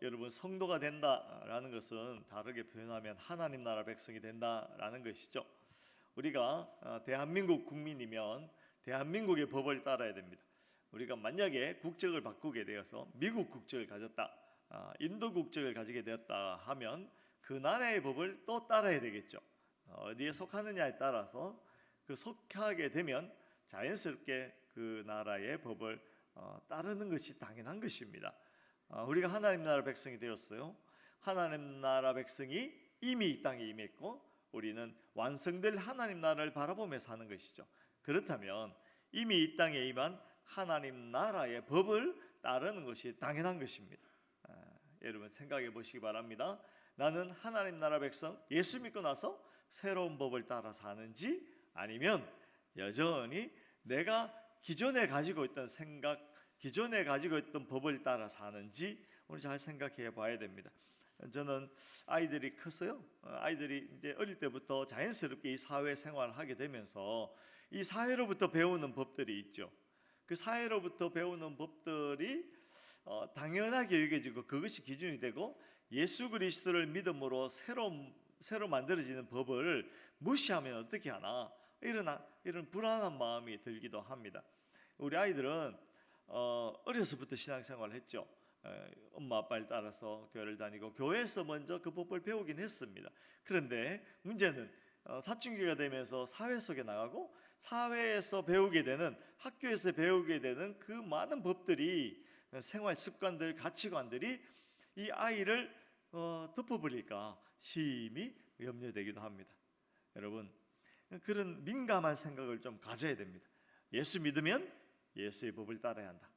여러분, 성도가 된다라는 것은 다르게 표현하면 하나님 나라 백성이 된다라는 것이죠. 우리가 대한민국 국민이면 대한민국의 법을 따라야 됩니다. 우리가 만약에 국적을 바꾸게 되어서 미국 국적을 가졌다, 인도 국적을 가지게 되었다 하면 그 나라의 법을 또 따라야 되겠죠. 어디에 속하느냐에 따라서 그 속하게 되면 자연스럽게 그 나라의 법을 따르는 것이 당연한 것입니다. 우리가 하나님 나라 백성이 되었어요. 하나님 나라 백성이 이미 이 땅에 임했고 우리는 완성될 하나님 나라를 바라보며 사는 것이죠. 그렇다면 이미 이 땅에 임한 하나님 나라의 법을 따르는 것이 당연한 것입니다. 여러분 생각해 보시기 바랍니다. 나는 하나님 나라 백성, 예수 믿고 나서 새로운 법을 따라 사는지, 아니면 여전히 내가 기존에 가지고 있던 생각, 기존에 가지고 있던 법을 따라 사는지 우리 잘 생각해 봐야 됩니다. 저는 아이들이 컸어요. 아이들이 이제 어릴 때부터 자연스럽게 이 사회 생활을 하게 되면서 이 사회로부터 배우는 법들이 있죠. 그 사회로부터 배우는 법들이 당연하게 여겨지고 그것이 기준이 되고, 예수 그리스도를 믿음으로 새로 만들어지는 법을 무시하면 어떻게 하나, 이런 불안한 마음이 들기도 합니다. 우리 아이들은 어려서부터 신앙생활을 했죠. 엄마 아빠를 따라서 교회를 다니고 교회에서 먼저 그 법을 배우긴 했습니다. 그런데 문제는 사춘기가 되면서 사회 속에 나가고 사회에서 배우게 되는, 학교에서 배우게 되는 그 많은 법들이, 생활 습관들, 가치관들이 이 아이를 덮어버릴까 심히 염려되기도 합니다. 여러분, 그런 민감한 생각을 좀 가져야 됩니다. 예수 믿으면 예수의 법을 따라야 한다.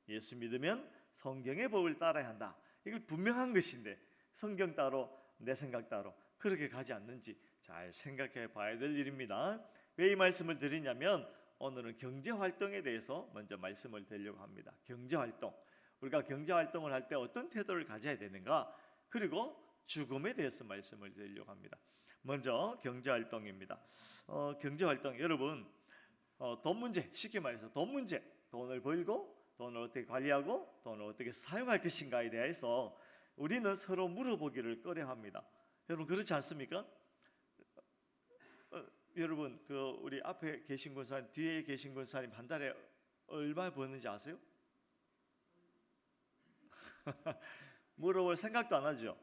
예수 믿으면 성경의 법을 따라야 한다. 이걸 분명한 것인데 성경 따로 내 생각 따로 그렇게 가지 않는지 잘 생각해 봐야 될 일입니다. 왜 이 말씀을 드리냐면 오늘은 경제활동에 대해서 먼저 말씀을 드리려고 합니다. 경제활동, 우리가 경제활동을 할 때 어떤 태도를 가져야 되는가, 그리고 죽음에 대해서 말씀을 드리려고 합니다. 먼저 경제활동입니다. 경제활동, 여러분 돈 문제, 쉽게 말해서 돈 문제, 돈을 벌고 돈을 어떻게 관리하고 돈을 어떻게 사용할 것인가에 대해서 우리는 서로 물어보기를 꺼려합니다. 여러분 그렇지 않습니까? 여러분 우리 앞에 계신 권사님, 뒤에 계신 권사님 한 달에 얼마 버는지 아세요? 물어볼 생각도 안 하죠.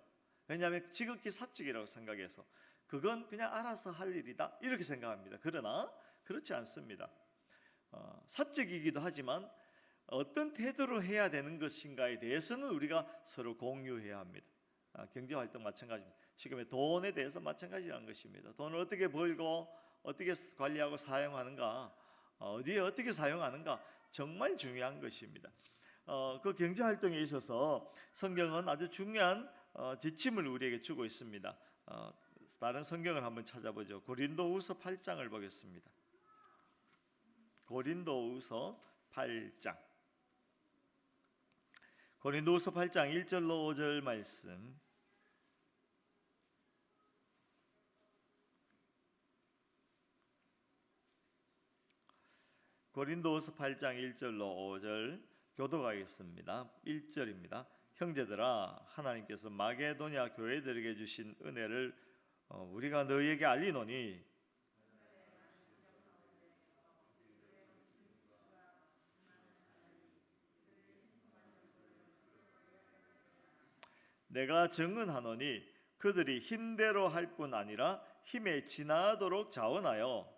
왜냐하면 지극히 사적이라고 생각해서 그건 그냥 알아서 할 일이다 이렇게 생각합니다. 그러나 그렇지 않습니다. 사적이기도 하지만 어떤 태도로 해야 되는 것인가에 대해서는 우리가 서로 공유해야 합니다. 경제활동 마찬가지입니다. 지금의 돈에 대해서 마찬가지라는 것입니다. 돈을 어떻게 벌고 어떻게 관리하고 사용하는가, 어디에 어떻게 사용하는가 정말 중요한 것입니다. 그 경제활동에 있어서 성경은 아주 중요한 지침을 우리에게 주고 있습니다. 다른 성경을 한번 찾아보죠. 고린도후서 8장을 보겠습니다. 고린도후서 8장, 고린도후서 8장 1절로 5절 말씀. 고린도후서 8장 1절로 5절 교독하겠습니다. 1절입니다. 형제들아, 하나님께서 마게도냐 교회들에게 주신 은혜를 우리가 너희에게 알리노니 내가 증언하노니 그들이 힘대로 할 뿐 아니라 힘에 지나도록 자원하여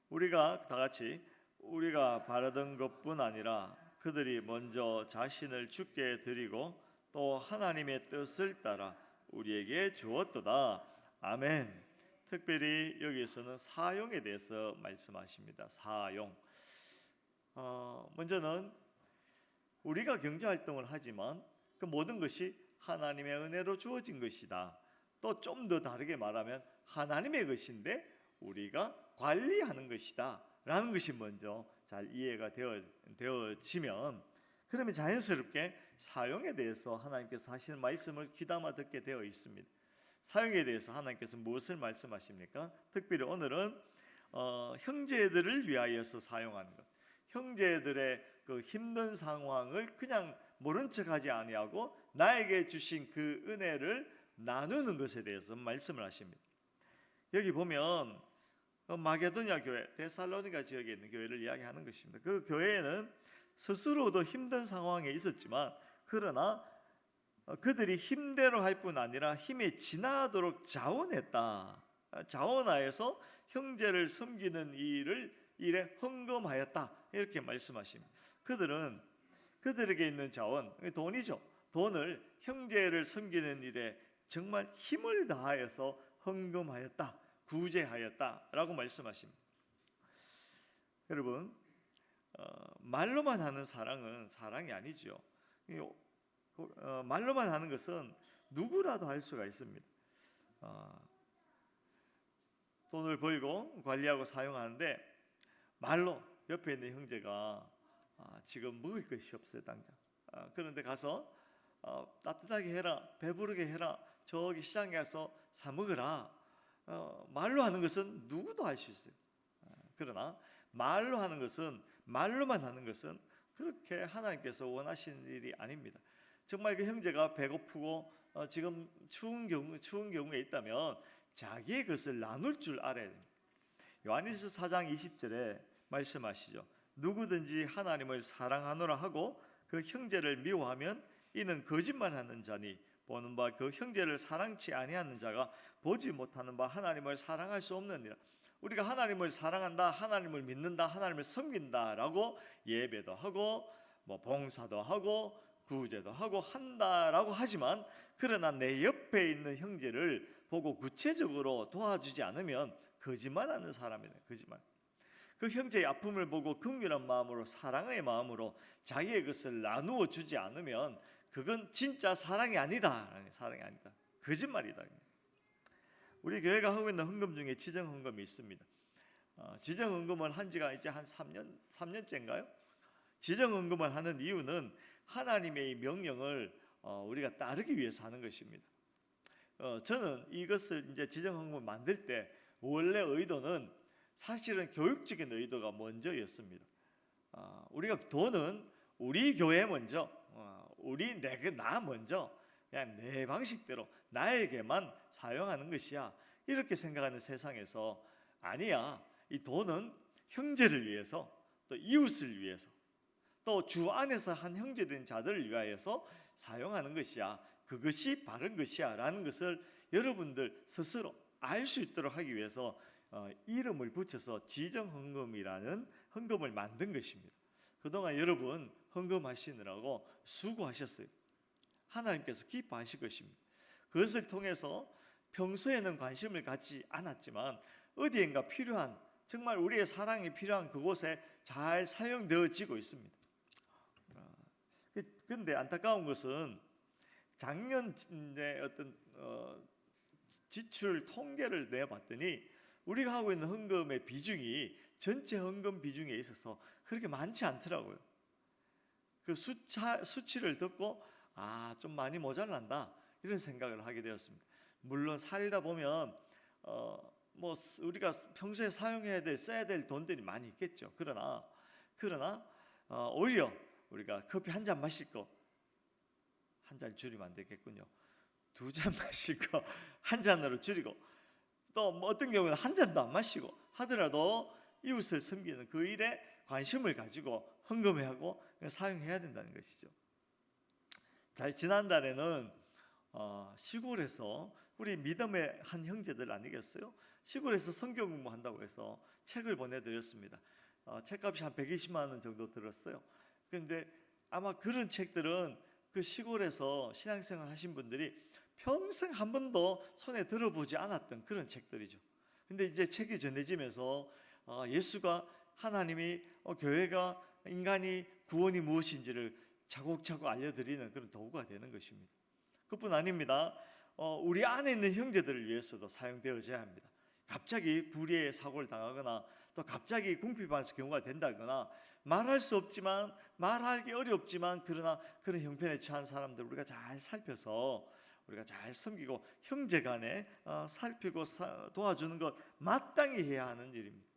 우리가 다 같이 우리가 바라던 것뿐 아니라 그들이 먼저 자신을 주께 드리고 또 하나님의 뜻을 따라 우리에게 주었도다. 아멘. 특별히 여기에서는 사용에 대해서 말씀하십니다. 사용. 먼저는 우리가 경제활동을 하지만 그 모든 것이 하나님의 은혜로 주어진 것이다. 또 좀 더 다르게 말하면 하나님의 것인데 우리가 관리하는 것이다 라는 것이 먼저 잘 이해가 되어지면, 그러면 자연스럽게 사용에 대해서 하나님께서 하시는 말씀을 귀담아 듣게 되어 있습니다. 사용에 대해서 하나님께서 무엇을 말씀하십니까? 특별히 오늘은 형제들을 위하여서 사용하는 것, 형제들의 그 힘든 상황을 그냥 모른 척하지 아니하고 나에게 주신 그 은혜를 나누는 것에 대해서 말씀을 하십니다. 여기 보면 마게도냐 교회, 데살로니가 지역에 있는 교회를 이야기하는 것입니다. 그 교회에는 스스로도 힘든 상황에 있었지만 그러나 그들이 힘대로 할 뿐 아니라 힘에 지나도록 자원했다. 자원하여서 형제를 섬기는 일에 헌금하였다. 이렇게 말씀하십니다. 그들에게 있는 자원, 돈이죠. 돈을 형제를 섬기는 일에 정말 힘을 다하여서 헌금하였다, 구제하였다라고 말씀하십니다. 여러분, 말로만 하는 사랑은 사랑이 아니죠. 말로만 하는 것은 누구라도 할 수가 있습니다. 돈을 벌고 관리하고 사용하는데 말로 옆에 있는 형제가 지금 먹을 것이 없어요, 당장. 그런데 가서 따뜻하게 해라, 배부르게 해라, 저기 시장에 가서 사 먹으라. 말로 하는 것은 누구도 할 수 있어요. 그러나 말로만 하는 것은 그렇게 하나님께서 원하시는 일이 아닙니다. 정말 그 형제가 배고프고 지금 추운 경우에 있다면 자기의 것을 나눌 줄 알아야 됩니다. 요한일서 4장 20절에 말씀하시죠. 누구든지 하나님을 사랑하노라 하고 그 형제를 미워하면 이는 거짓말하는 자니 보는 바 그 형제를 사랑치 아니하는 자가 보지 못하는 바 하나님을 사랑할 수 없느니라. 우리가 하나님을 사랑한다, 하나님을 믿는다, 하나님을 섬긴다라고 예배도 하고 봉사도 하고 구제도 하고 한다라고 하지만 그러나 내 옆에 있는 형제를 보고 구체적으로 도와주지 않으면 거짓말하는 사람이네. 거짓말. 그 형제의 아픔을 보고 긍휼한 마음으로, 사랑의 마음으로 자기의 것을 나누어 주지 않으면 그건 진짜 사랑이 아니다. 사랑이 아니다. 거짓말이다. 우리 교회가 하고 있는 헌금 중에 지정 헌금이 있습니다. 지정 헌금을 한 지가 이제 한 3년째인가요? 지정 헌금을 하는 이유는 하나님의 명령을 우리가 따르기 위해서 하는 것입니다. 저는 이것을 이제 지정 헌금을 만들 때 원래 의도는 사실은 교육적인 의도가 먼저였습니다. 우리가 돈은 우리 교회 먼저, 나 먼저 그냥 내 방식대로 나에게만 사용하는 것이야, 이렇게 생각하는 세상에서 아니야. 이 돈은 형제를 위해서, 또 이웃을 위해서, 또 주 안에서 한 형제된 자들을 위하여서 사용하는 것이야. 그것이 바른 것이야 라는 것을 여러분들 스스로 알 수 있도록 하기 위해서 이름을 붙여서 지정헌금이라는 헌금을 만든 것입니다. 그동안 여러분 헌금하시느라고 수고하셨어요. 하나님께서 기뻐하실 것입니다. 그것을 통해서 평소에는 관심을 갖지 않았지만 어디엔가 필요한, 정말 우리의 사랑이 필요한 그곳에 잘 사용되어지고 있습니다. 그런데 안타까운 것은 작년에 어떤 지출 통계를 내봤더니 우리가 하고 있는 헌금의 비중이 전체 헌금 비중에 있어서 그렇게 많지 않더라고요. 그 수치를 듣고 좀 많이 모자란다, 이런 생각을 하게 되었습니다. 물론 살다 보면 우리가 평소에 써야 될 돈들이 많이 있겠죠. 그러나 오히려 우리가 커피 한 잔 마실 거 한 잔 줄이면 안 되겠군요. 2잔 마실 거 한 잔으로 줄이고, 또 어떤 경우는 한 잔도 안 마시고 하더라도 이웃을 섬기는 그 일에 관심을 가지고 헌금하고 사용해야 된다는 것이죠. 지난달에는 시골에서 우리 믿음의 한 형제들 아니겠어요? 시골에서 성경 공부한다고 해서 책을 보내드렸습니다. 책값이 한 120만 원 정도 들었어요. 그런데 아마 그런 책들은 그 시골에서 신앙생활 하신 분들이 평생 한 번도 손에 들어보지 않았던 그런 책들이죠. 근데 이제 책이 전해지면서 예수가, 하나님이, 교회가, 인간이, 구원이 무엇인지를 차곡차곡 알려드리는 그런 도구가 되는 것입니다. 그뿐 아닙니다. 우리 안에 있는 형제들을 위해서도 사용되어져야 합니다. 갑자기 불의의 사고를 당하거나 또 갑자기 궁핍한 경우가 된다거나 말할 수 없지만, 말하기 어렵지만 그러나 그런 형편에 처한 사람들 우리가 잘 살펴서 우리가 잘 섬기고 형제간에 살피고 도와주는 것 마땅히 해야 하는 일입니다.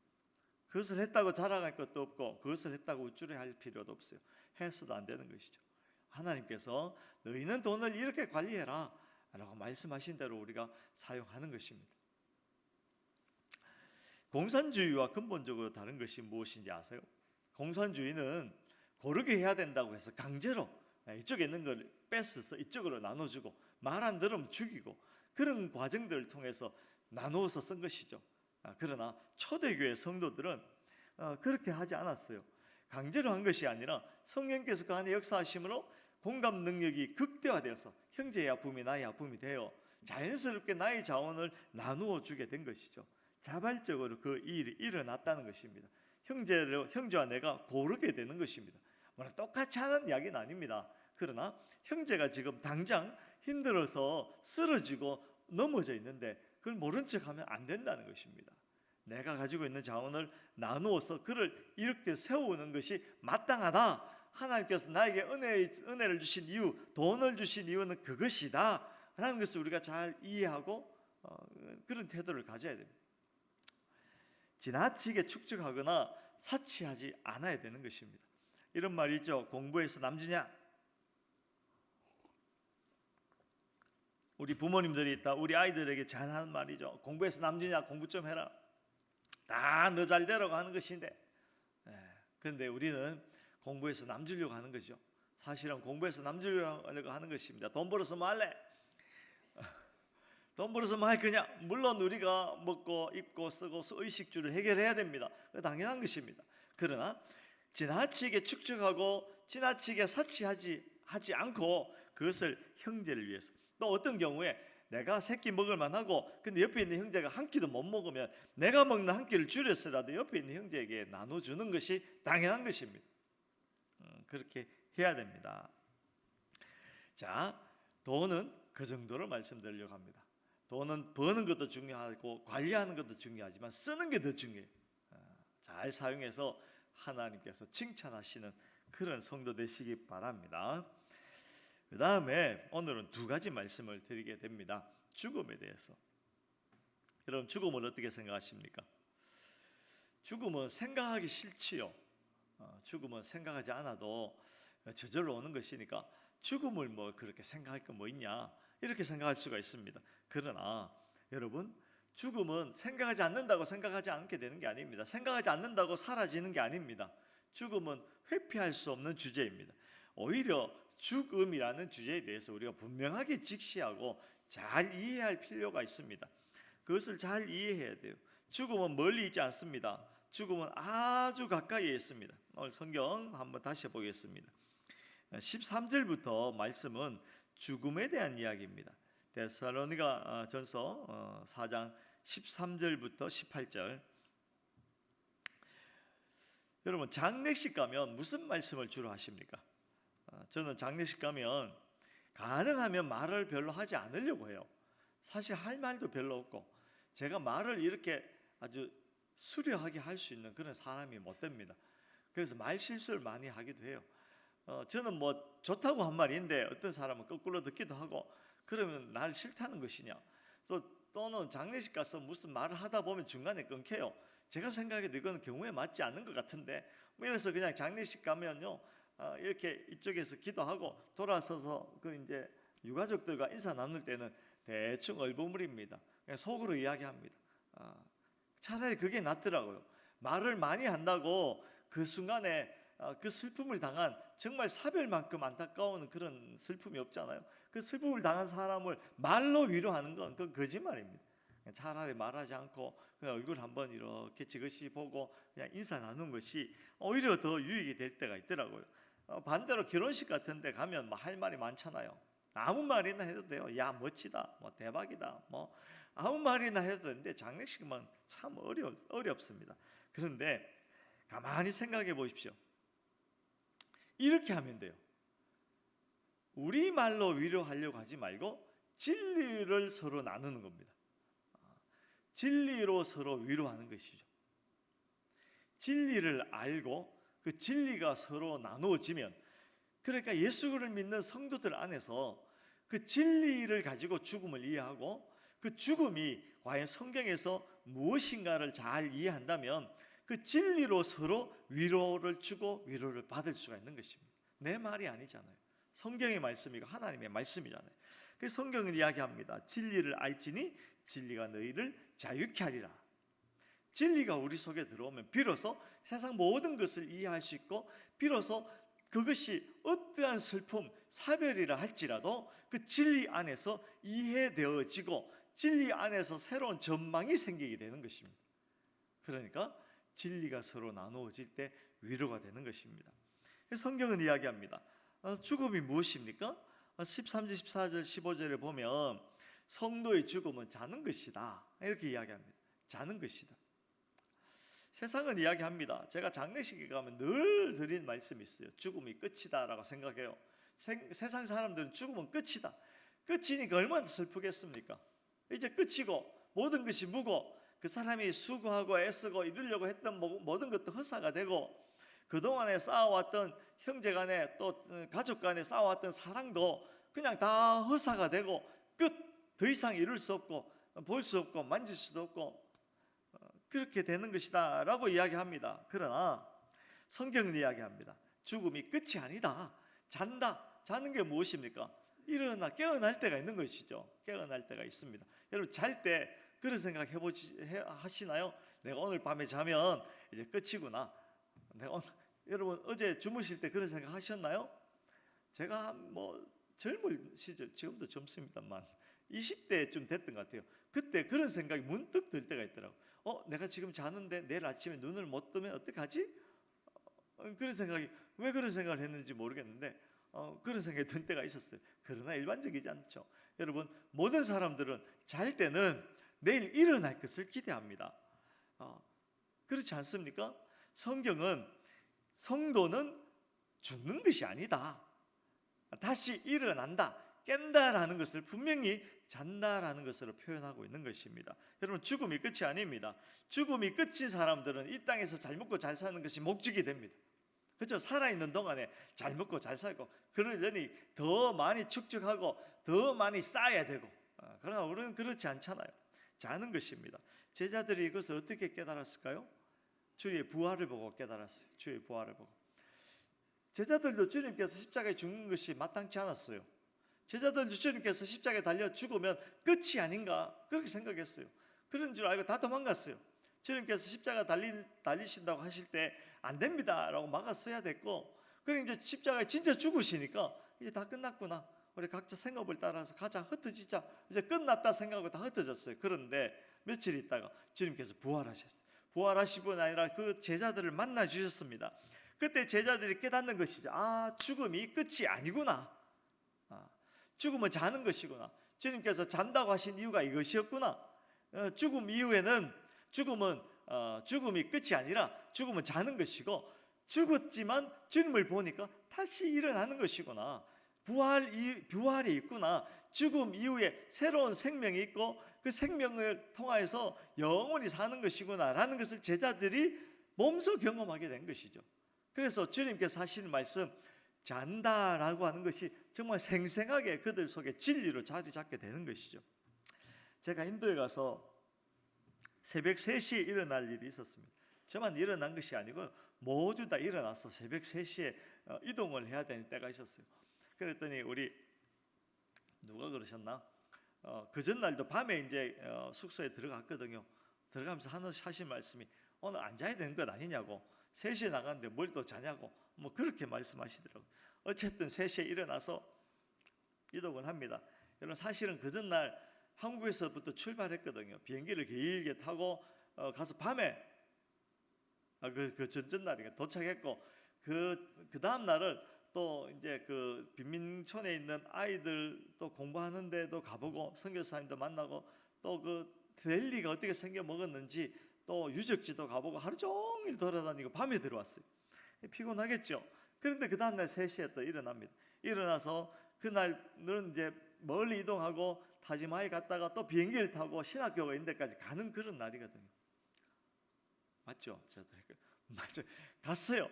그것을 했다고 자랑할 것도 없고 그것을 했다고 우쭐해할 필요도 없어요. 해서도 안 되는 것이죠. 하나님께서 너희는 돈을 이렇게 관리해라 라고 말씀하신 대로 우리가 사용하는 것입니다. 공산주의와 근본적으로 다른 것이 무엇인지 아세요? 공산주의는 고르게 해야 된다고 해서 강제로 이쪽에 있는 걸 뺏어서 이쪽으로 나눠주고 말 안 들으면 죽이고 그런 과정들을 통해서 나누어서 쓴 것이죠. 그러나 초대교회 성도들은 그렇게 하지 않았어요. 강제로 한 것이 아니라 성령께서 그 안에 역사하심으로 공감 능력이 극대화되어서 형제의 아픔이 나의 아픔이 되어 자연스럽게 나의 자원을 나누어 주게 된 것이죠. 자발적으로 그 일이 일어났다는 것입니다. 형제와 내가 고르게 되는 것입니다. 물론 똑같이 하는 이야기는 아닙니다. 그러나 형제가 지금 당장 힘들어서 쓰러지고 넘어져 있는데 그걸 모른 척하면 안 된다는 것입니다. 내가 가지고 있는 자원을 나누어서 그를 이렇게 세우는 것이 마땅하다. 하나님께서 나에게 은혜를 주신 이유, 돈을 주신 이유는 그것이다 라는 것을 우리가 잘 이해하고 그런 태도를 가져야 됩니다. 지나치게 축적하거나 사치하지 않아야 되는 것입니다. 이런 말이 있죠. 공부해서 남주냐? 우리 부모님들이 있다 우리 아이들에게 잘하는 말이죠. 공부해서 남주냐? 공부 좀 해라. 다 너 잘 되라고 하는 것인데 그런데 우리는 공부해서 남주려고 하는 거죠. 사실은 공부해서 남주려고 하는 것입니다. 돈 벌어서 뭐 할래? 돈 벌어서 뭐 할 거냐? 물론 우리가 먹고 입고 쓰고 의식주를 해결해야 됩니다. 당연한 것입니다. 그러나 지나치게 축적하고 지나치게 사치하지 않고 그것을 형제를 위해서 또 어떤 경우에 내가 새끼 먹을 만하고 근데 옆에 있는 형제가 한 끼도 못 먹으면 내가 먹는 한 끼를 줄여서라도 옆에 있는 형제에게 나눠주는 것이 당연한 것입니다. 그렇게 해야 됩니다. 자, 돈은 그 정도로 말씀드리려고 합니다. 돈은 버는 것도 중요하고 관리하는 것도 중요하지만 쓰는 게 더 중요해요. 잘 사용해서 하나님께서 칭찬하시는 그런 성도 되시기 바랍니다. 그 다음에 오늘은 두 가지 말씀을 드리게 됩니다. 죽음에 대해서. 여러분 죽음을 어떻게 생각하십니까? 죽음은 생각하기 싫지요. 죽음은 생각하지 않아도 저절로 오는 것이니까 죽음을 뭐 그렇게 생각할 거 뭐 있냐 이렇게 생각할 수가 있습니다. 그러나 여러분 죽음은 생각하지 않는다고 생각하지 않게 되는 게 아닙니다. 생각하지 않는다고 사라지는 게 아닙니다. 죽음은 회피할 수 없는 주제입니다. 오히려 죽음이라는 주제에 대해서 우리가 분명하게 직시하고 잘 이해할 필요가 있습니다. 그것을 잘 이해해야 돼요. 죽음은 멀리 있지 않습니다. 죽음은 아주 가까이에 있습니다. 오늘 성경 한번 다시 보겠습니다. 13절부터 말씀은 죽음에 대한 이야기입니다. 데살로니가 전서 4장 13절부터 18절. 여러분 장례식 가면 무슨 말씀을 주로 하십니까? 저는 장례식 가면 가능하면 말을 별로 하지 않으려고 해요. 사실 할 말도 별로 없고 제가 말을 이렇게 아주 수려하게 할 수 있는 그런 사람이 못 됩니다. 그래서 말 실수를 많이 하기도 해요. 저는 뭐 좋다고 한 말인데 어떤 사람은 거꾸로 듣기도 하고 그러면 날 싫다는 것이냐. 또는 장례식 가서 무슨 말을 하다 보면 중간에 끊겨요. 제가 생각해도 이건 경우에 맞지 않는 것 같은데 그래서 그냥 장례식 가면요 이렇게 이쪽에서 기도하고 돌아서서 그 이제 유가족들과 인사 나눌 때는 대충 얼버무립니다. 그냥 속으로 이야기합니다. 차라리 그게 낫더라고요. 말을 많이 한다고 그 순간에 그 슬픔을 당한 정말 사별만큼 안타까운 그런 슬픔이 없잖아요. 그 슬픔을 당한 사람을 말로 위로하는 건 그건 거짓말입니다. 차라리 말하지 않고 그냥 얼굴 한번 이렇게 지그시 보고 그냥 인사 나누는 것이 오히려 더 유익이 될 때가 있더라고요. 반대로 결혼식 같은 데 가면 뭐 할 말이 많잖아요. 아무 말이나 해도 돼요. 야 멋지다, 뭐 대박이다, 뭐 아무 말이나 해도 되는데 장례식은 참 어렵습니다. 그런데 가만히 생각해 보십시오. 이렇게 하면 돼요. 우리말로 위로하려고 하지 말고 진리를 서로 나누는 겁니다. 진리로 서로 위로하는 것이죠. 진리를 알고 그 진리가 서로 나누어지면 그러니까 예수를 믿는 성도들 안에서 그 진리를 가지고 죽음을 이해하고 그 죽음이 과연 성경에서 무엇인가를 잘 이해한다면 그 진리로 서로 위로를 주고 위로를 받을 수가 있는 것입니다. 내 말이 아니잖아요. 성경의 말씀이고 하나님의 말씀이잖아요. 그래서 성경은 이야기합니다. 진리를 알지니 진리가 너희를 자유케 하리라. 진리가 우리 속에 들어오면 비로소 세상 모든 것을 이해할 수 있고, 비로소 그것이 어떠한 슬픔, 사별이라 할지라도 그 진리 안에서 이해되어지고 진리 안에서 새로운 전망이 생기게 되는 것입니다. 그러니까 진리가 서로 나누어질 때 위로가 되는 것입니다. 성경은 이야기합니다. 죽음이 무엇입니까? 13절, 14절, 15절에 보면 성도의 죽음은 자는 것이다, 이렇게 이야기합니다. 자는 것이다. 세상은 이야기합니다. 제가 장례식에 가면 늘 드리는 말씀이 있어요. 죽음이 끝이다 라고 생각해요. 세상 사람들은 죽음은 끝이다. 끝이니까 얼마나 슬프겠습니까? 이제 끝이고 모든 것이 무고 그 사람이 수고하고 애쓰고 이루려고 했던 모든 것도 헛사가 되고 그동안에 쌓아왔던 형제간에 또 가족간에 쌓아왔던 사랑도 그냥 다 헛사가 되고 끝! 더 이상 이룰 수 없고 볼 수 없고 만질 수도 없고 그렇게 되는 것이다 라고 이야기합니다. 그러나 성경은 이야기합니다. 죽음이 끝이 아니다. 잔다. 자는 게 무엇입니까? 깨어날 때가 있는 것이죠. 깨어날 때가 있습니다. 여러분 잘 때 그런 생각 하시나요? 내가 오늘 밤에 자면 이제 끝이구나. 여러분 어제 주무실 때 그런 생각 하셨나요? 제가 젊은 시절, 지금도 젊습니다만 20대쯤 됐던 것 같아요. 그때 그런 생각이 문득 들 때가 있더라고요. 내가 지금 자는데 내일 아침에 눈을 못 뜨면 어떡하지? 그런 생각이, 왜 그런 생각을 했는지 모르겠는데 그런 생각이 든 때가 있었어요. 그러나 일반적이지 않죠. 여러분 모든 사람들은 잘 때는 내일 일어날 것을 기대합니다. 그렇지 않습니까? 성경은 성도는 죽는 것이 아니다. 다시 일어난다, 깬다라는 것을 분명히 잔다라는 것으로 표현하고 있는 것입니다. 여러분 죽음이 끝이 아닙니다. 죽음이 끝인 사람들은 이 땅에서 잘 먹고 잘 사는 것이 목적이 됩니다. 그렇죠? 살아있는 동안에 잘 먹고 잘 살고 그러려니 더 많이 축적하고 더 많이 쌓아야 되고, 그러나 우리는 그렇지 않잖아요. 자는 것입니다. 제자들이 이것을 어떻게 깨달았을까요? 주의 부활을 보고 깨달았어요. 주의 부활을 보고. 제자들도 주님께서 십자가에 죽는 것이 마땅치 않았어요. 제자들도 주님께서 십자가에 달려 죽으면 끝이 아닌가 그렇게 생각했어요. 그런 줄 알고 다 도망갔어요. 주님께서 십자가 달리신다고 하실 때 안 됩니다 라고 막았어야 됐고, 그리고 이제 십자가에 진짜 죽으시니까 이제 다 끝났구나, 우리 각자 생업을 따라서 가자, 흩어지자, 이제 끝났다 생각하고 다 흩어졌어요. 그런데 며칠 있다가 주님께서 부활하셨어요. 부활하실 뿐 아니라 그 제자들을 만나 주셨습니다. 그때 제자들이 깨닫는 것이죠. 죽음이 끝이 아니구나. 죽음은 자는 것이구나. 주님께서 잔다고 하신 이유가 이것이었구나. 죽음 이후에는 죽음이 끝이 아니라 죽음은 자는 것이고, 죽었지만 주님을 보니까 다시 일어나는 것이구나. 부활이 있구나. 죽음 이후에 새로운 생명이 있고 그 생명을 통하여서 영원히 사는 것이구나 라는 것을 제자들이 몸소 경험하게 된 것이죠. 그래서 주님께서 하시는 말씀, 잔다라고 하는 것이 정말 생생하게 그들 속에 진리로 자리 잡게 되는 것이죠. 제가 인도에 가서 새벽 3시에 일어날 일이 있었습니다. 저만 일어난 것이 아니고 모두 다 일어나서 새벽 3시에 이동을 해야 되는 때가 있었어요. 그랬더니 우리 누가 그러셨나? 그 전날도 밤에 이제 숙소에 들어갔거든요. 들어가면서 하신 말씀이 오늘 안 자야 되는 것 아니냐고, 3시에 나갔는데 뭘 또 자냐고 그렇게 말씀하시더라고요. 어쨌든 3시에 일어나서 이동을 합니다. 여러분 사실은 그 전날 한국에서부터 출발했거든요. 비행기를 길게 타고 가서 밤에 그 전날에 도착했고, 그 다음 날을 또 이제 그 빈민촌에 있는 아이들 또 공부하는 데도 가보고 선교사님도 만나고 또 그 델리가 어떻게 생겨 먹었는지 또 유적지도 가보고 하루 종일 돌아다니고 밤에 들어왔어요. 피곤하겠죠. 그런데 그 다음날 3시에 또 일어납니다. 일어나서 그날은 이제 멀리 이동하고 타지마에 갔다가 또 비행기를 타고 신학교가 있는 데까지 가는 그런 날이거든요. 맞죠? 저도 맞죠. 갔어요.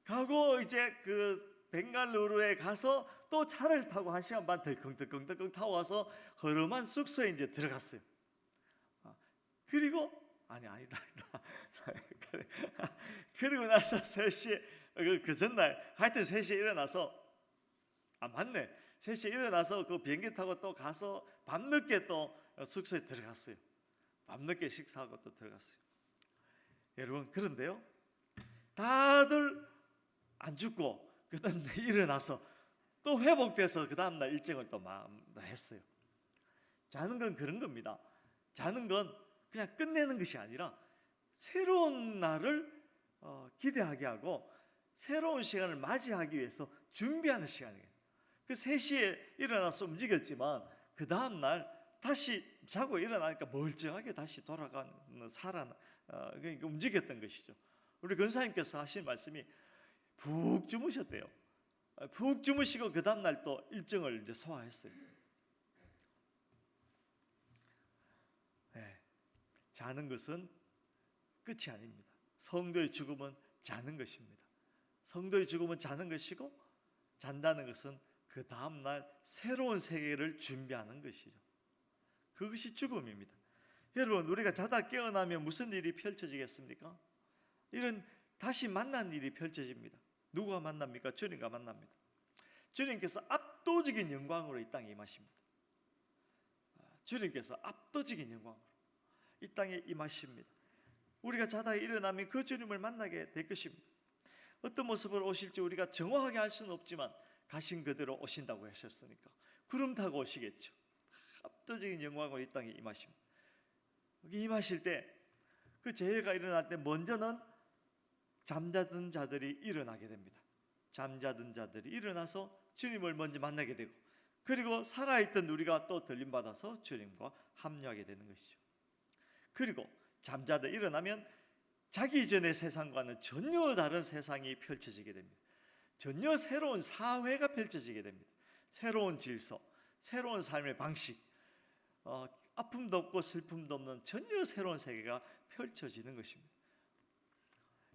가고 이제 그 벵갈루루에 가서 또 차를 타고 1시간 반 덜컹덜컹 타고 와서 허름한 숙소에 이제 들어갔어요. 그리고 아니다. 그리고 나서 3시에 그 전날 하여튼 3시에 일어나서 맞네. 3시에 일어나서 그 비행기 타고 또 가서 밤늦게 또 숙소에 들어갔어요. 밤늦게 식사하고 또 들어갔어요. 여러분, 그런데요, 다들 안 죽고 그 다음날 일어나서 또 회복돼서 그 다음날 일정을 또 했어요. 자는 건 그런 겁니다. 자는 건 그냥 끝내는 것이 아니라 새로운 날을 기대하게 하고 새로운 시간을 맞이하기 위해서 준비하는 시간이에요. 그 3시에 일어나서 움직였지만 그 다음날 다시 자고 일어나니까 멀쩡하게 다시 돌아가는 그러니까 움직였던 것이죠. 우리 권사님께서 하신 말씀이 푹 주무셨대요. 푹 주무시고 그 다음날 또 일정을 이제 소화했어요. 네, 자는 것은 끝이 아닙니다. 성도의 죽음은 자는 것입니다. 성도의 죽음은 자는 것이고, 잔다는 것은 그 다음날 새로운 세계를 준비하는 것이죠. 그것이 죽음입니다. 여러분, 우리가 자다 깨어나면 무슨 일이 펼쳐지겠습니까? 이런 다시 만난 일이 펼쳐집니다. 누구와 만납니까? 주님과 만납니다. 주님께서 압도적인 영광으로 이 땅에 임하십니다. 주님께서 압도적인 영광으로 이 땅에 임하십니다. 우리가 자다 일어나면 그 주님을 만나게 될 것입니다. 어떤 모습으로 오실지 우리가 정확하게 알 수는 없지만 가신 그대로 오신다고 하셨으니까 구름 타고 오시겠죠. 압도적인 영광으로 이 땅에 임하십니다. 여기 임하실 때 그 재해가 일어날 때 먼저는 잠자던 자들이 일어나게 됩니다. 잠자던 자들이 일어나서 주님을 먼저 만나게 되고, 그리고 살아있던 우리가 또 들림받아서 주님과 합류하게 되는 것이죠. 그리고 잠자다 일어나면 자기 이전의 세상과는 전혀 다른 세상이 펼쳐지게 됩니다. 전혀 새로운 사회가 펼쳐지게 됩니다. 새로운 질서, 새로운 삶의 방식, 아픔도 없고 슬픔도 없는 전혀 새로운 세계가 펼쳐지는 것입니다.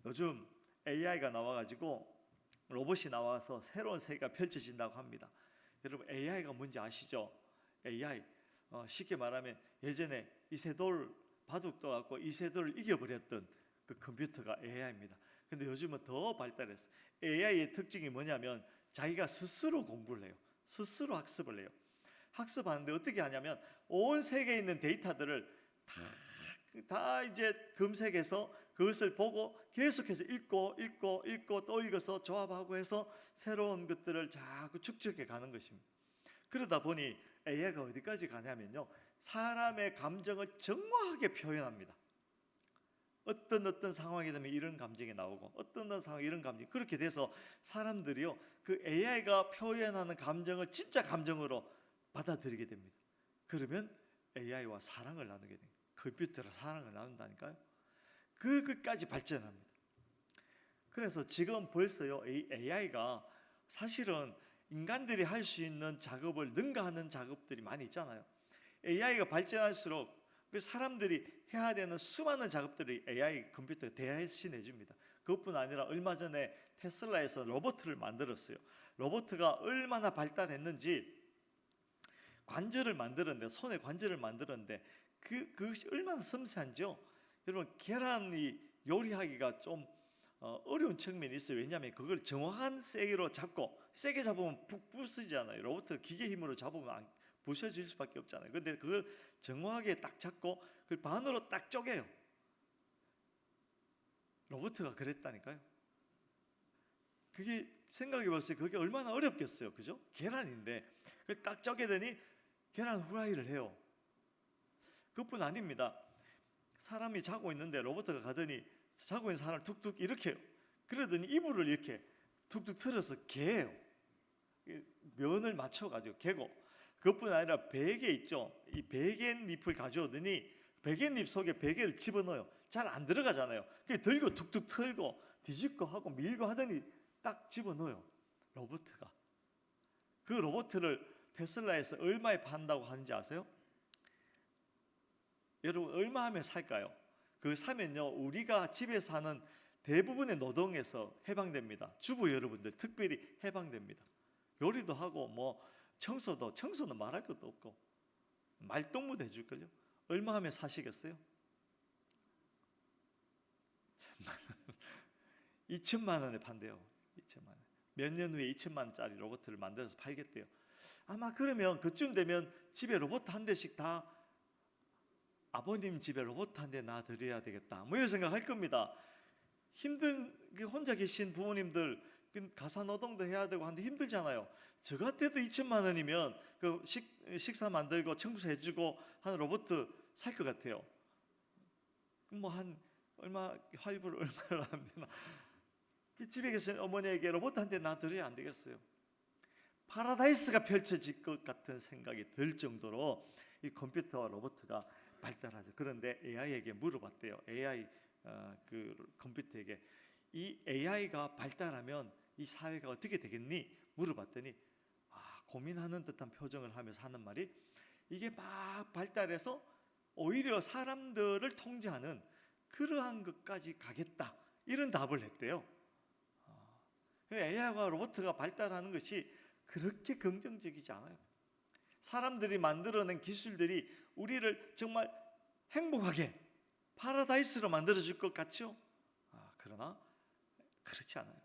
요즘 AI가 나와가지고 로봇이 나와서 새로운 세계가 펼쳐진다고 합니다. 여러분, AI가 뭔지 아시죠? AI, 쉽게 말하면 예전에 이세돌 바둑 떠갖고 이세돌을 이겨버렸던 그 컴퓨터가 AI입니다. 근데 요즘은 더 발달했어요. AI의 특징이 뭐냐면 자기가 스스로 공부를 해요. 스스로 학습을 해요. 학습하는데 어떻게 하냐면 온 세계에 있는 데이터들을 다 이제 검색해서 그것을 보고 계속해서 읽고 또 읽어서 조합하고 해서 새로운 것들을 자꾸 축적해 가는 것입니다. 그러다 보니 AI가 어디까지 가냐면요, 사람의 감정을 정확하게 표현합니다. 어떤 상황이 되면 이런 감정이 나오고 어떤 상황이 이런 감정이, 그렇게 돼서 사람들이요 그 AI가 표현하는 감정을 진짜 감정으로 받아들이게 됩니다. 그러면 AI와 사랑을 나누게 됩니다. 컴퓨터로 사랑을 나눈다니까요. 그것까지 발전합니다. 그래서 지금 벌써요 AI가 사실은 인간들이 할 수 있는 작업을 능가하는 작업들이 많이 있잖아요. AI가 발전할수록 그 사람들이 해야 되는 수많은 작업들을 AI 컴퓨터가 대신해 줍니다. 그것뿐 아니라 얼마 전에 테슬라에서 로봇을 만들었어요. 로봇가 얼마나 발달했는지 관절을 만들었는데, 손에 관절을 만들었는데 그것이 얼마나 섬세한지요. 여러분, 계란이 요리하기가 좀 어려운 측면이 있어요. 왜냐하면 그걸 정확한 세기로 잡고, 세게 잡으면 푹 부서지잖아요. 로봇 기계 힘으로 잡으면 부서질 수밖에 없잖아요. 근데 그걸 정확하게 딱 잡고 그걸 반으로 딱 쪼개요. 로봇가 그랬다니까요. 그게 생각해 보세요. 그게 얼마나 어렵겠어요. 그죠? 계란인데 그걸 딱 쪼개더니 계란 후라이를 해요. 그것뿐 아닙니다. 사람이 자고 있는데 로봇가 가더니 자고 있는 사람을 툭툭 이렇게 해요. 그러더니 이불을 이렇게 툭툭 틀어서 개요. 면을 맞춰가지고 개고, 그것뿐 아니라 베개 있죠. 이 베갯잎을 가져오더니 베갯잎 속에 베개를 집어넣어요. 잘 안 들어가잖아요. 그게 들고 툭툭 틀고 뒤집고 하고 밀고 하더니 딱 집어넣어요. 로봇가. 그 로봇을 테슬라에서 얼마에 판다고 하는지 아세요? 여러분, 얼마 하면 살까요? 그 사면요 우리가 집에서 하는 대부분의 노동에서 해방됩니다. 주부 여러분들 특별히 해방됩니다. 요리도 하고 뭐 청소는 말할 것도 없고 말동무도 해줄걸요. 얼마 하면 사시겠어요? 2천만 원에 판대요. 2천만 원. 몇 년 후에 2천만 원짜리 로봇을 만들어서 팔겠대요. 아마 그러면 그쯤 되면 집에 로봇 한 대씩 다 아버님 집에 로봇 한 대 놔드려야 되겠다, 뭐 이런 생각할 겁니다. 힘든 혼자 계신 부모님들 가사 노동도 해야 되고 하는데 힘들잖아요. 저 같아도 2천만 원이면 그 식사 만들고 청소 해주고 하는 로봇 살 것 같아요. 뭐 한 얼마 할부를 얼마를 하면 되나? 집에 계신 어머니에게 로봇 한 대 놔드려야 안 되겠어요? 파라다이스가 펼쳐질 것 같은 생각이 들 정도로 이 컴퓨터와 로봇가 발달하죠. 그런데 AI에게 물어봤대요. AI 그 컴퓨터에게 이 AI가 발달하면 이 사회가 어떻게 되겠니? 물어봤더니 고민하는 듯한 표정을 하면서 하는 말이, 이게 막 발달해서 오히려 사람들을 통제하는 그러한 것까지 가겠다, 이런 답을 했대요. AI와 로봇가 발달하는 것이 그렇게 긍정적이지 않아요. 사람들이 만들어낸 기술들이 우리를 정말 행복하게 파라다이스로 만들어줄 것 같죠? 그러나 그렇지 않아요.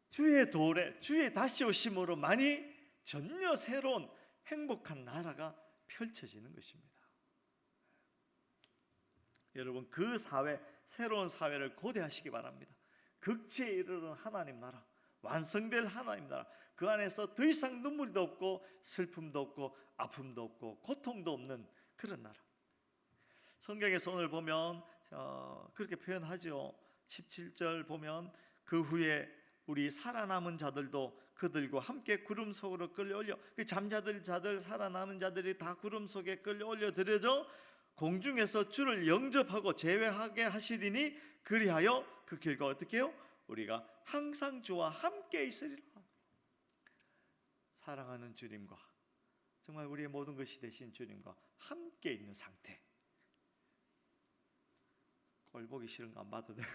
주의 도래, 주의 다시 오심으로 많이 전혀 새로운 행복한 나라가 펼쳐지는 것입니다. 여러분, 그 사회, 새로운 사회를 고대하시기 바랍니다. 극치에 이르는 하나님 나라, 완성될 하나님 나라, 그 안에서 더 이상 눈물도 없고 슬픔도 없고 아픔도 없고 고통도 없는 그런 나라. 성경에서 오늘 보면 그렇게 표현하죠. 17절 보면 그 후에 우리 살아남은 자들도 그들과 함께 구름 속으로 끌려올려, 그 잠자들 자들 살아남은 자들이 다 구름 속에 끌려올려 들여져 공중에서 주를 영접하고 제외하게 하시리니 그리하여 그 결과 어떻게 해요? 우리가 항상 주와 함께 있으리라. 사랑하는 주님과, 정말 우리의 모든 것이 되신 주님과 함께 있는 상태. 꼴 보기 싫은 거 안 봐도 되고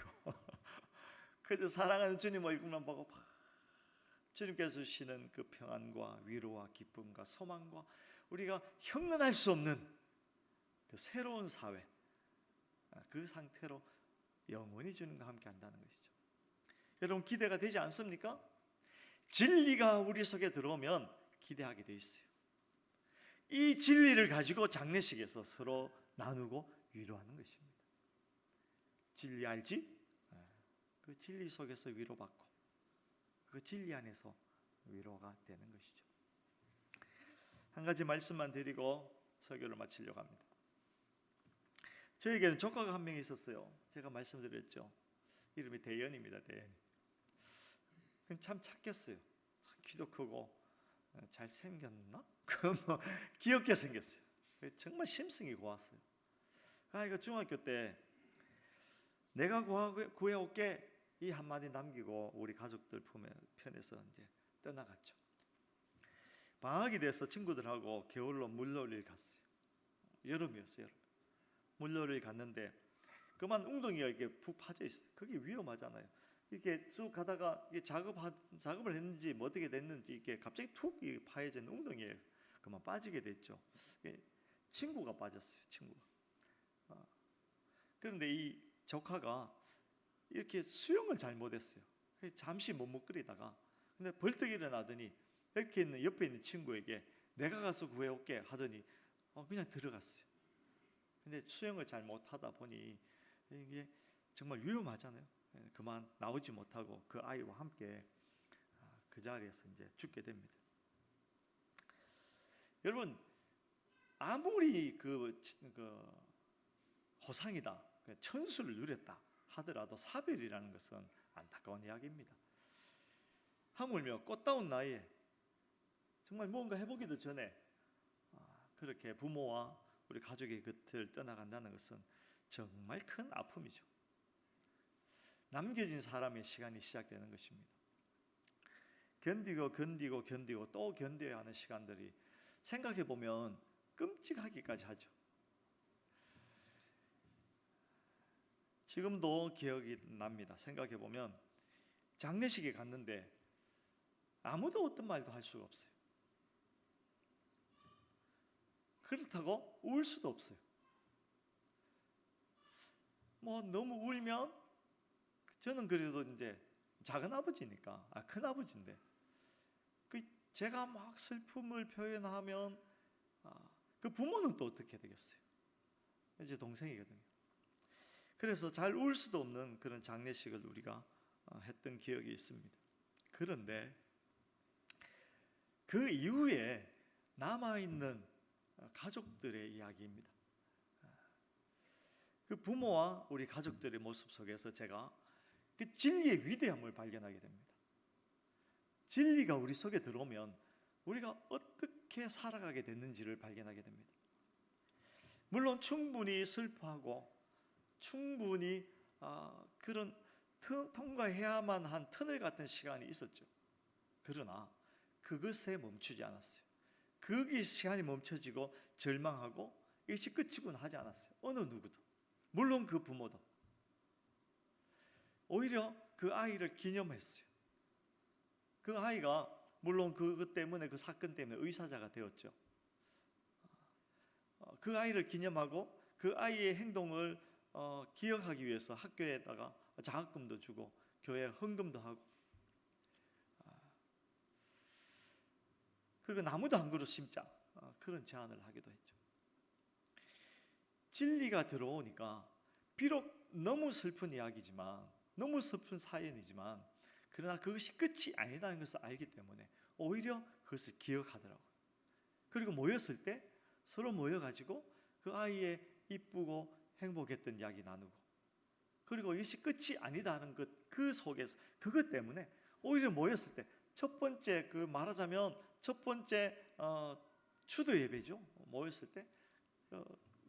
그저 사랑하는 주님 얼굴만 보고 주님께서 주시는 그 평안과 위로와 기쁨과 소망과 우리가 형언할 수 없는 그 새로운 사회, 그 상태로 영원히 주님과 함께 한다는 것이죠. 여러분, 기대가 되지 않습니까? 진리가 우리 속에 들어오면 기대하게 돼 있어요. 이 진리를 가지고 장례식에서 서로 나누고 위로하는 것입니다. 진리 알지? 그 진리 속에서 위로받고 그 진리 안에서 위로가 되는 것이죠. 한 가지 말씀만 드리고 설교를 마치려고 합니다. 저에게는 조카가 한 명 있었어요. 제가 말씀드렸죠. 이름이 대연입니다. 대연. 참 착했어요. 참 키도 크고 잘생겼나? 뭐 귀엽게 생겼어요. 정말 심성이 고왔어요. 이거 중학교 때 내가 구해올게 이 한마디 남기고 우리 가족들 편에서 이제 떠나갔죠. 방학이 돼서 친구들하고 겨울로 물놀이를 갔어요. 여름이었어요. 여름. 물놀이를 갔는데 그만 웅덩이가 이렇게 푹 파져 있어요. 그게 위험하잖아요. 이렇게 쭉 가다가 작업을 했는지 뭐 어떻게 됐는지 이렇게 갑자기 툭 파여진 웅덩이에 그만 빠지게 됐죠. 친구가 빠졌어요. 친구가. 그런데 이 조카가 이렇게 수영을 잘 못했어요. 잠시 머뭇거리다가 근데 벌떡 일어나더니 이렇게 있는 옆에 있는 친구에게 내가 가서 구해올게 하더니 그냥 들어갔어요. 근데 수영을 잘 못하다 보니 이게 정말 위험하잖아요. 그만 나오지 못하고 그 아이와 함께 그 자리에서 이제 죽게 됩니다. 여러분, 아무리 그 호상이다, 천수를 누렸다 하더라도 사별이라는 것은 안타까운 이야기입니다. 하물며 꽃다운 나이에 정말 무언가 해보기도 전에 그렇게 부모와 우리 가족의 곁을 떠나간다는 것은 정말 큰 아픔이죠. 남겨진 사람의 시간이 시작되는 것입니다. 견디고 또 견뎌야 하는 시간들이 생각해보면 끔찍하기까지 하죠. 지금도 기억이 납니다. 생각해보면 장례식에 갔는데 아무도 어떤 말도 할 수가 없어요. 그렇다고 울 수도 없어요. 뭐 너무 울면 저는 그래도 이제 작은 아버지니까 큰 아버지인데 그 제가 막 슬픔을 표현하면 그 부모는 또 어떻게 되겠어요? 이제 동생이거든요. 그래서 잘 울 수도 없는 그런 장례식을 우리가 했던 기억이 있습니다. 그런데 그 이후에 남아있는 가족들의 이야기입니다. 그 부모와 우리 가족들의 모습 속에서 제가 그 진리의 위대함을 발견하게 됩니다. 진리가 우리 속에 들어오면 우리가 어떻게 살아가게 됐는지를 발견하게 됩니다. 물론 충분히 슬퍼하고 충분히 그런 통과해야만 한 터널 같은 시간이 있었죠. 그러나 그것에 멈추지 않았어요. 거기 시간이 멈춰지고 절망하고 이것이 끝이구나 하지 않았어요. 어느 누구도. 물론 그 부모도. 오히려 그 아이를 기념했어요. 그 아이가 물론 그것 때문에 그 사건 때문에 의사자가 되었죠. 그 아이를 기념하고 그 아이의 행동을 기억하기 위해서 학교에다가 장학금도 주고 교회에 헌금도 하고 그리고 나무도 한 그루 심자 그런 제안을 하기도 했죠. 진리가 들어오니까 비록 너무 슬픈 이야기지만 너무 슬픈 사연이지만 그러나 그것이 끝이 아니라는 것을 알기 때문에 오히려 그것을 기억하더라고요. 그리고 모였을 때 서로 모여가지고 그 아이의 이쁘고 행복했던 이야기 나누고 그리고 이것이 끝이 아니다는 것 그 속에서 그것 때문에 오히려 모였을 때 첫 번째 그 말하자면 첫 번째 추도 예배죠. 모였을 때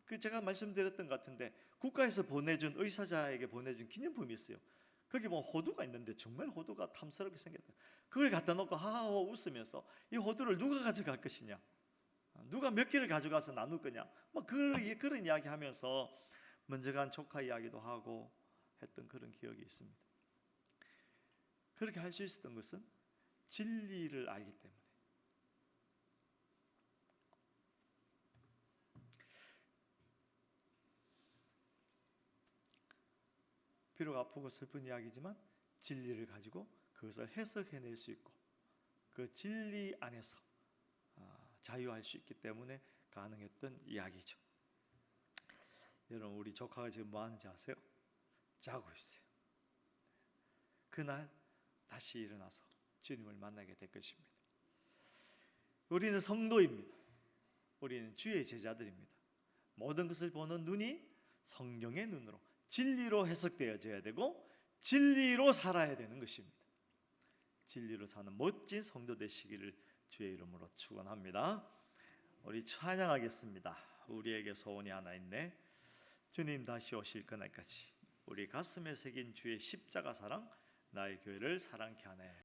그 제가 말씀드렸던 것 같은데 국가에서 보내준 의사자에게 보내준 기념품이 있어요. 거기 뭐 호두가 있는데 정말 호두가 탐스럽게 생겼다. 그걸 갖다 놓고 하하호 웃으면서 이 호두를 누가 가져갈 것이냐, 누가 몇 개를 가져가서 나눌 거냐, 뭐 그런 이야기 하면서 먼저 간 조카 이야기도 하고 했던 그런 기억이 있습니다. 그렇게 할 수 있었던 것은 진리를 알기 때문에. 비록 아프고 슬픈 이야기지만 진리를 가지고 그것을 해석해낼 수 있고 그 진리 안에서 자유할 수 있기 때문에 가능했던 이야기죠. 여러분 우리 조카가 지금 뭐 하는지 아세요? 자고 있어요. 그날 다시 일어나서 주님을 만나게 될 것입니다. 우리는 성도입니다. 우리는 주의 제자들입니다. 모든 것을 보는 눈이 성경의 눈으로 진리로 해석되어져야 되고 진리로 살아야 되는 것입니다. 진리로 사는 멋진 성도 되시기를 주의 이름으로 축원합니다. 우리 찬양하겠습니다. 우리에게 소원이 하나 있네. 주님 다시 오실 그날까지 우리 가슴에 새긴 주의 십자가 사랑 나의 교회를 사랑케 하네.